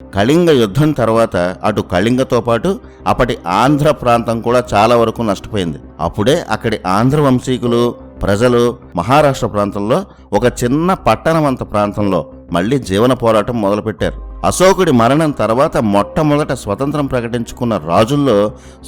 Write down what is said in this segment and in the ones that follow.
కళింగ యుద్ధం తర్వాత అటు కళింగతో పాటు అప్పటి ఆంధ్ర ప్రాంతం కూడా చాలా వరకు నష్టపోయింది. అప్పుడే అక్కడి ఆంధ్ర వంశీకులు ప్రజలు మహారాష్ట్ర ప్రాంతంలో ఒక చిన్న పట్టణమంత ప్రాంతంలో మళ్లీ జీవన పోరాటం మొదలుపెట్టారు. అశోకుడి మరణం తర్వాత మొట్టమొదట స్వతంత్రం ప్రకటించుకున్న రాజుల్లో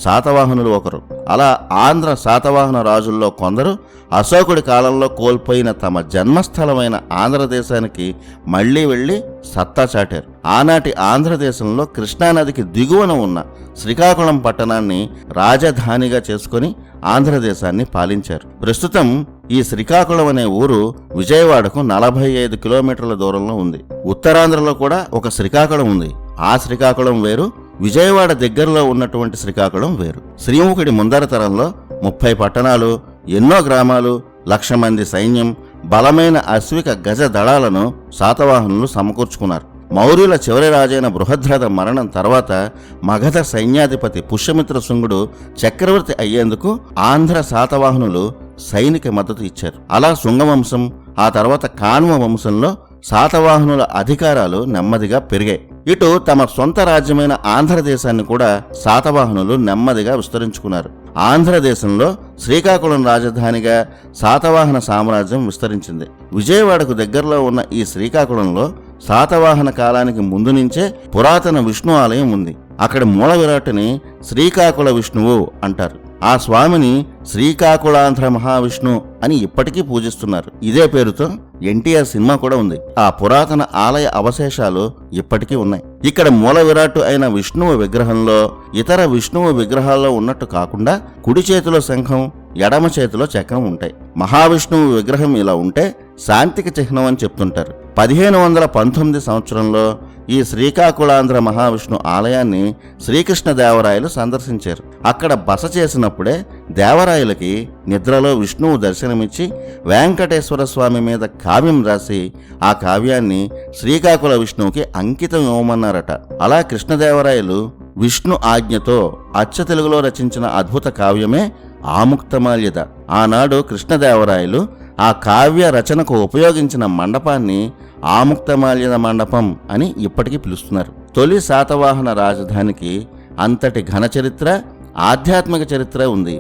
శాతవాహనులు ఒకరు. అలా ఆంధ్ర శాతవాహన రాజుల్లో కొందరు అశోకుడి కాలంలో కోల్పోయిన తమ జన్మస్థలమైన ఆంధ్రదేశానికి మళ్లీ వెళ్లి సత్తా చాటారు. ఆనాటి ఆంధ్రదేశంలో కృష్ణానదికి దిగువన ఉన్న శ్రీకాకుళం పట్టణాన్ని రాజధానిగా చేసుకుని ఆంధ్రదేశాన్ని పాలించారు. ప్రస్తుతం ఈ శ్రీకాకుళం అనే ఊరు విజయవాడకు 45 కిలోమీటర్ల దూరంలో ఉంది. ఉత్తరాంధ్రలో కూడా ఒక శ్రీకాకుళం ఉంది. ఆ శ్రీకాకుళం వేరు, విజయవాడ దగ్గరలో ఉన్నటువంటి శ్రీకాకుళం వేరు. శ్రీముఖుడి ముందర తరంలో 30 పట్టణాలు, ఎన్నో గ్రామాలు, 1,00,000 మంది సైన్యం, బలమైన అశ్విక గజ దళాలను శాతవాహనులు సమకూర్చుకున్నారు. మౌర్యుల చివరి రాజైన బృహద్రథ మరణం తర్వాత మగధ సైన్యాధిపతి పుష్యమిత్ర శుంగుడు చక్రవర్తి అయ్యేందుకు ఆంధ్ర శాతవాహనులు సైనిక మద్దతు ఇచ్చారు. అలా శుంగవంశం, ఆ తర్వాత కాన్వ వంశంలో శాతవాహనుల అధికారాలు నెమ్మదిగా పెరిగాయి. ఇటు తమ సొంత రాజ్యమైన ఆంధ్రదేశాన్ని కూడా శాతవాహనులు నెమ్మదిగా విస్తరించుకున్నారు. ఆంధ్రదేశంలో శ్రీకాకుళం రాజధానిగా శాతవాహన సామ్రాజ్యం విస్తరించింది. విజయవాడకు దగ్గరలో ఉన్న ఈ శ్రీకాకుళంలో శాతవాహన కాలానికి ముందు నుంచే పురాతన విష్ణు ఆలయం ఉంది. అక్కడి మూల విరాట్టుని శ్రీకాకుళ విష్ణువు అంటారు. ఆ స్వామిని శ్రీకాకుళాంధ్ర మహావిష్ణు అని ఇప్పటికీ పూజిస్తున్నారు. ఇదే పేరుతో ఎన్టీఆర్ సినిమా కూడా ఉంది. ఆ పురాతన ఆలయ అవశేషాలు ఇప్పటికీ ఉన్నాయి. ఇక్కడ మూల విరాట్టు అయిన విష్ణువు విగ్రహంలో ఇతర విష్ణువు విగ్రహాల్లో ఉన్నట్టు కాకుండా కుడి చేతిలో శంఖం, ఎడమ చేతిలో చక్రం ఉంటాయి. మహావిష్ణువు విగ్రహం ఇలా ఉంటే శాంతికి చిహ్నం అని చెప్తుంటారు. 1519 సంవత్సరంలో ఈ శ్రీకాకుళాంధ్ర మహావిష్ణు ఆలయాన్ని శ్రీకృష్ణదేవరాయలు సందర్శించారు. అక్కడ బస చేసినప్పుడే దేవరాయలకి నిద్రలో విష్ణువు దర్శనమిచ్చి వెంకటేశ్వర స్వామి మీద కావ్యం రాసి ఆ కావ్యాన్ని శ్రీకాకుళ విష్ణువుకి అంకితం ఇవ్వమన్నారట. అలా కృష్ణదేవరాయలు విష్ణు ఆజ్ఞతో అచ్చ తెలుగులో రచించిన అద్భుత కావ్యమే ఆముక్తమాల్యద. ఆనాడు కృష్ణదేవరాయలు ఆ కావ్య రచనకు ఉపయోగించిన మండపాన్ని ఆముక్తమాల్యద మండపం అని ఇప్పటికీ పిలుస్తున్నారు. తొలి శాతవాహన రాజధానికి అంతటి ఘన చరిత్ర, ఆధ్యాత్మిక చరిత్ర ఉంది.